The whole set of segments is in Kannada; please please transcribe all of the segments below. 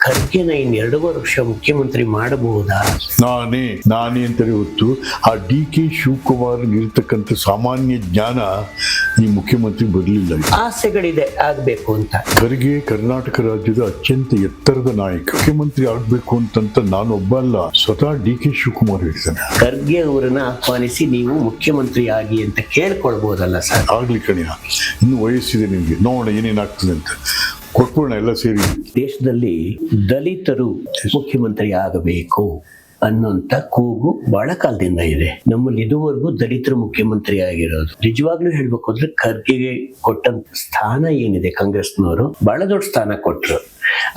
ಖರ್ಗೆನ ಇನ್ನು 2 ವರ್ಷ ಮುಖ್ಯಮಂತ್ರಿ ಮಾಡಬಹುದಾ? ನಾನೇ ಅಂತಾರೆ ಹೊತ್ತು ಆ DK ಶಿವಕುಮಾರ್ ಇರ್ತಕ್ಕಂಥ ಸಾಮಾನ್ಯ ಜ್ಞಾನ ಈ ಮುಖ್ಯಮಂತ್ರಿ ಬರಲಿಲ್ಲ. ಆಸೆಗಳಿದೆ ಆಗ್ಬೇಕು ಅಂತ. ಖರ್ಗೆ ಕರ್ನಾಟಕ ರಾಜ್ಯದ ಅತ್ಯಂತ ಎತ್ತರದ ನಾಯಕ. ಮುಖ್ಯಮಂತ್ರಿ ಆಗ್ಬೇಕು ಅಂತಂತ ನಾನು ಒಬ್ಬ ಅಲ್ಲ, ಸ್ವತಃ DK ಶಿವಕುಮಾರ್ ಹೇಳ್ತಾನೆ. ಖರ್ಗೆ ಅವರನ್ನ ಆಹ್ವಾನಿಸಿ ನೀವು ಮುಖ್ಯಮಂತ್ರಿ ಆಗಿ ಅಂತ ಕೇಳ್ಕೊಳ್ಬಹುದಲ್ಲ ಸರ್? ಆಗ್ಲಿ ಕಣಿಯ, ಇನ್ನು ವಯಸ್ಸಿದೆ ನಿಮ್ಗೆ, ನೋಡೋಣ ಏನೇನಾಗ್ತದೆ ಅಂತ. ಕೊಟ್ಬಿಡೋಣ ಎಲ್ಲ ಸೇರಿ. ದೇಶದಲ್ಲಿ ದಲಿತರು ಮುಖ್ಯಮಂತ್ರಿ ಆಗಬೇಕು ಅನ್ನೋಂತ ಕೂಗು ಬಹಳ ಕಾಲದಿಂದ ಇದೆ. ನಮ್ಮಲ್ಲಿ ಇದುವರೆಗೂ ದಲಿತರು ಮುಖ್ಯಮಂತ್ರಿ ಆಗಿರೋದು. ನಿಜವಾಗ್ಲೂ ಹೇಳ್ಬೇಕು ಅಂದ್ರೆ ಖರ್ಗೆಗೆ ಕೊಟ್ಟಂತ ಸ್ಥಾನ ಏನಿದೆ, ಕಾಂಗ್ರೆಸ್ನವರು ಬಹಳ ದೊಡ್ಡ ಸ್ಥಾನ ಕೊಟ್ರು.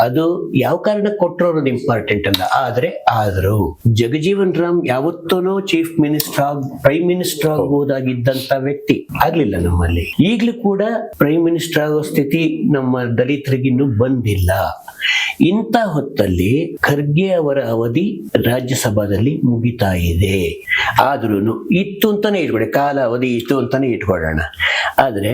ಅದು ಯಾವ ಕಾರಣಕ್ಕೆ ಕೊಟ್ಟರು ಅನ್ನೋದು ಇಂಪಾರ್ಟೆಂಟ್ ಅಲ್ಲ, ಆದ್ರೂ ಜಗಜೀವನ್ ರಾಮ್ ಯಾವತ್ತೂ ಚೀಫ್ ಮಿನಿಸ್ಟರ್ ಪ್ರೈಮ್ ಮಿನಿಸ್ಟರ್ ಆಗಬಹುದಾಗಿದ್ದಂತ ವ್ಯಕ್ತಿ ಆಗ್ಲಿಲ್ಲ ನಮ್ಮಲ್ಲಿ. ಈಗ್ಲೂ ಕೂಡ ಪ್ರೈಮ್ ಮಿನಿಸ್ಟರ್ ಆಗೋ ಸ್ಥಿತಿ ನಮ್ಮ ದಲಿತರಿಗಿನ್ನೂ ಬಂದಿಲ್ಲ. ಇಂಥ ಹೊತ್ತಲ್ಲಿ ಖರ್ಗೆ ಅವರ ಅವಧಿ ರಾಜ್ಯಸಭಾದಲ್ಲಿ ಮುಗಿತಾ ಇದೆ. ಆದ್ರೂ ಇತ್ತು ಅಂತಾನೆ ಇಟ್ಕೊಳ್ಳಿ, ಕಾಲ ಅವಧಿ ಇತ್ತು ಅಂತಾನೆ ಇಟ್ಕೊಳ್ಳೋಣ. ಆದ್ರೆ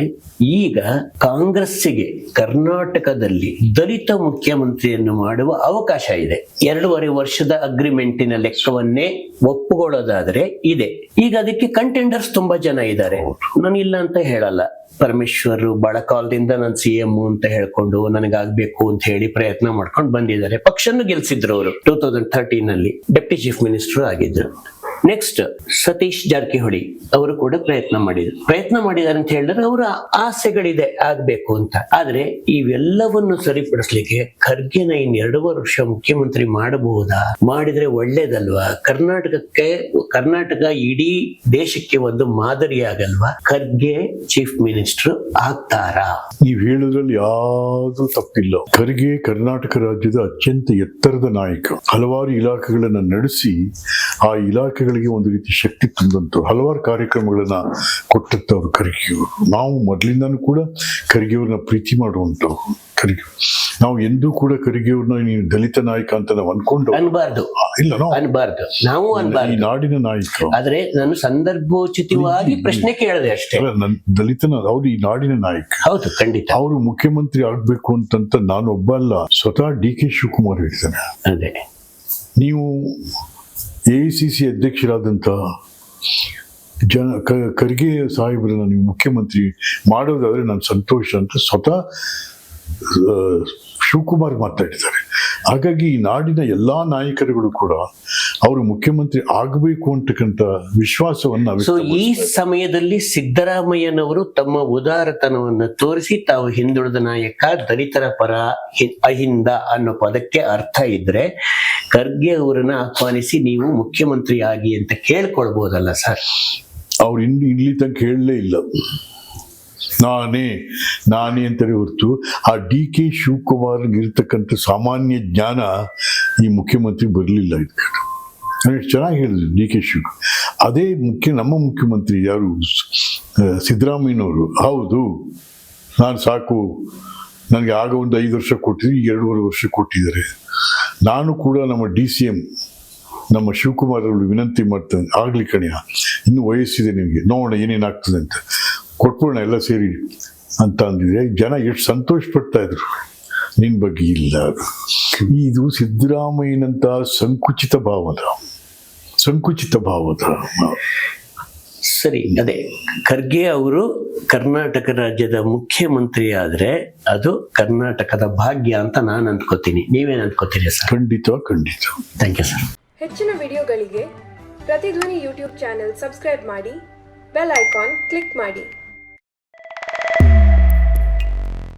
ಈಗ ಕಾಂಗ್ರೆಸ್ಸಿಗೆ ಕರ್ನಾಟಕದಲ್ಲಿ ದಲಿತ ಮುಖ್ಯಮಂತ್ರಿಯನ್ನು ಮಾಡುವ ಅವಕಾಶ ಇದೆ. 2.5 ವರ್ಷದ ಅಗ್ರಿಮೆಂಟಿನ ಲೆಕ್ಕವನ್ನೇ ಒಪ್ಪುಕೊಳ್ಳೋದಾದ್ರೆ ಇದೆ. ಈಗ ಅದಕ್ಕೆ ಕಂಟೆಂಡರ್ಸ್ ತುಂಬಾ ಜನ ಇದ್ದಾರೆ, ನಾನು ಇಲ್ಲ ಅಂತ ಹೇಳಲ್ಲ. ಪರಮೇಶ್ವರ್ ಬಹಳ ಕಾಲದಿಂದ ನಾನು CM ಅಂತ ಹೇಳ್ಕೊಂಡು ನನಗಾಗ್ಬೇಕು ಅಂತ ಹೇಳಿ ಪ್ರಯತ್ನ ಮಾಡ್ಕೊಂಡು ಬಂದಿದ್ದಾರೆ. ಪಕ್ಷನ್ನು ಗೆಲ್ಸಿದ್ರು ಅವರು. 2013 ಡೆಪ್ಟಿ ಚೀಫ್ ಮಿನಿಸ್ಟರ್ ಆಗಿದ್ರು. ನೆಕ್ಸ್ಟ್ ಸತೀಶ್ ಜಾರಕಿಹೊಳಿ ಅವರು ಕೂಡ ಪ್ರಯತ್ನ ಮಾಡಿದ್ದಾರೆ ಅಂತ ಹೇಳಿದ್ರೆ ಅವರ ಆಸೆಗಳಿದೆ ಆಗ್ಬೇಕು ಅಂತ. ಆದ್ರೆ ಇವೆಲ್ಲವನ್ನು ಸರಿಪಡಿಸ್ಲಿಕ್ಕೆ ಖರ್ಗೆನ ಇನ್ನು 2 ವರ್ಷ ಮುಖ್ಯಮಂತ್ರಿ ಮಾಡಬಹುದಾ? ಮಾಡಿದ್ರೆ ಒಳ್ಳೇದಲ್ವಾ? ಕರ್ನಾಟಕ ಇಡೀ ದೇಶಕ್ಕೆ ಒಂದು ಮಾದರಿ ಆಗಲ್ವಾ? ಖರ್ಗೆ ಚೀಫ್ ಮಿನಿಸ್ಟರ್ ಆಗ್ತಾರಾ? ನೀವ್ ಹೇಳೋದ್ರಲ್ಲಿ ಯಾವ್ದು ತಪ್ಪಿಲ್ಲ. ಖರ್ಗೆ ಕರ್ನಾಟಕ ರಾಜ್ಯದ ಅತ್ಯಂತ ಎತ್ತರದ ನಾಯಕ. ಹಲವಾರು ಇಲಾಖೆಗಳನ್ನ ನಡೆಸಿ ಆ ಇಲಾಖೆಗಳಿಗೆ ಒಂದು ರೀತಿ ಶಕ್ತಿ ತುಂಬಿದಂತ ಹಲವಾರು ಕಾರ್ಯಕ್ರಮಗಳನ್ನ ಕೊಟ್ಟಂತವ್ರು ಖರ್ಗೆಯವರು. ನಾವು ಮೊದಲಿಂದಾನು ಕೂಡ ಖರ್ಗೆಯವ್ರನ್ನ ಪ್ರೀತಿ ಮಾಡುವಂತವ್ರು. ಖರ್ಗೆ ನಾವು ಎಂದೂ ಕೂಡ ಖರ್ಗೆಯವ್ರನ್ನ ನೀವು ದಲಿತ ನಾಯಕ ಅಂತ ನಾವು ಅನ್ಬಾರ್ದು. ಇಲ್ಲ, ನಾವು ಈ ನಾಡಿನ ನಾಯಕ. ಆದ್ರೆ ನಾನು ಸಂದರ್ಭೋಚಿತವಾಗಿ ಪ್ರಶ್ನೆ ಕೇಳಿದೆ ಅಷ್ಟೇ. ಅವ್ರು ಈ ನಾಡಿನ ನಾಯಕ. ಹೌದು, ಖಂಡಿತ. ಅವರು ಮುಖ್ಯಮಂತ್ರಿ ಆಗ್ಬೇಕು ಅಂತಂತ ನಾನು ಒಬ್ಬ ಅಲ್ಲ, ಸ್ವತಃ DK ಶಿವಕುಮಾರ್ ಹೇಳ್ತಾನೆ. ಅದೇ ನೀವು AICC ಅಧ್ಯಕ್ಷರಾದಂತ ಖರ್ಗೆ ಸಾಹೇಬ್ರನ್ನ ನೀವು ಮುಖ್ಯಮಂತ್ರಿ ಮಾಡೋದಾದ್ರೆ ನಾನು ಸಂತೋಷ ಅಂತ ಸ್ವತಃ ಶಿವಕುಮಾರ್ ಮಾತಾಡಿದ್ದಾರೆ. ಹಾಗಾಗಿ ಈ ನಾಡಿನ ಎಲ್ಲಾ ನಾಯಕರುಗಳು ಕೂಡ ಅವರು ಮುಖ್ಯಮಂತ್ರಿ ಆಗಬೇಕು ಅಂತಕ್ಕಂಥ ವಿಶ್ವಾಸವನ್ನ. ಈ ಸಮಯದಲ್ಲಿ ಸಿದ್ದರಾಮಯ್ಯನವರು ತಮ್ಮ ಉದಾರತನವನ್ನು ತೋರಿಸಿ ತಾವು ಹಿಂದುಳಿದ ನಾಯಕ, ದಲಿತರ ಪರ, ಅಹಿಂದ ಅನ್ನೋ ಪದಕ್ಕೆ ಅರ್ಥ ಇದ್ರೆ ಖರ್ಗೆ ಅವರನ್ನ ಆಹ್ವಾನಿಸಿ ನೀವು ಮುಖ್ಯಮಂತ್ರಿ ಆಗಿ ಅಂತ ಕೇಳ್ಕೊಳ್ಬಹುದಲ್ಲ ಸರ್? ಅವ್ರು ಇಲ್ಲಿ ತನಕ ಹೇಳಲೇ ಇಲ್ಲ. ನಾನೇ ಅಂತಾರೆ ಹೊರತು ಆ DK ಶಿವಕುಮಾರ್ ಇರ್ತಕ್ಕಂಥ ಸಾಮಾನ್ಯ ಜ್ಞಾನ ಈ ಮುಖ್ಯಮಂತ್ರಿ ಬರಲಿಲ್ಲ. ಇದಕ್ಕೆ ಚೆನ್ನಾಗಿ ಹೇಳಿದ್ರು DK ಶಿವಕುಮಾರ್. ಅದೇ ನಮ್ಮ ಮುಖ್ಯಮಂತ್ರಿ ಯಾರು ಸಿದ್ದರಾಮಯ್ಯನವರು, ಹೌದು ನಾನು ಸಾಕು, ನನಗೆ ಆಗ ಒಂದು 5 ವರ್ಷ ಕೊಟ್ಟಿದ್ರು, 2.5 ವರ್ಷ ಕೊಟ್ಟಿದ್ದಾರೆ. ನಾನು ಕೂಡ ನಮ್ಮ DCM ನಮ್ಮ ಶಿವಕುಮಾರ್ ಅವರು ವಿನಂತಿ ಮಾಡ್ತೇನೆ, ಆಗ್ಲಿ ಕಣಿಯ, ಇನ್ನು ವಯಸ್ಸಿದೆ ನಿಮ್ಗೆ, ನೋಡೋಣ ಏನೇನಾಗ್ತದೆ ಅಂತ. ಕೊಟ್ಬಿಡೋಣ ಎಲ್ಲ ಸೇರಿ ಅಂತ ಅಂದಿದ್ರೆ ಜನ ಎಷ್ಟು ಸಂತೋಷ ಪಡ್ತಾ ಇದ್ರು. ನಿನ್ ಬಗ್ಗೆ ಇಲ್ಲ. ಇದು ಸಿದ್ದರಾಮಯ್ಯನಂತ ಸಂಕುಚಿತ ಭಾವದ ಸರಿ. ಅದೇ ಖರ್ಗೆ ಅವರು ಕರ್ನಾಟಕ ರಾಜ್ಯದ ಮುಖ್ಯಮಂತ್ರಿ ಆದ್ರೆ ಅದು ಕರ್ನಾಟಕದ ಭಾಗ್ಯ ಅಂತ ನಾನು ಅಂದ್ಕೋತೀನಿ. ನೀವೇನ್ ಅಂದ್ಕೋತೀರಿ ಸರ್? ಖಂಡಿತ. Thank you sir. ಹೆಚ್ಚಿನ ವಿಡಿಯೋಗಳಿಗೆ ಪ್ರತಿಧ್ವನಿ ಯೂಟ್ಯೂಬ್ ಚಾನೆಲ್ ಸಬ್ಸ್ಕ್ರೈಬ್ ಮಾಡಿ, ಬೆಲ್ ಐಕಾನ್ ಕ್ಲಿಕ್ ಮಾಡಿ.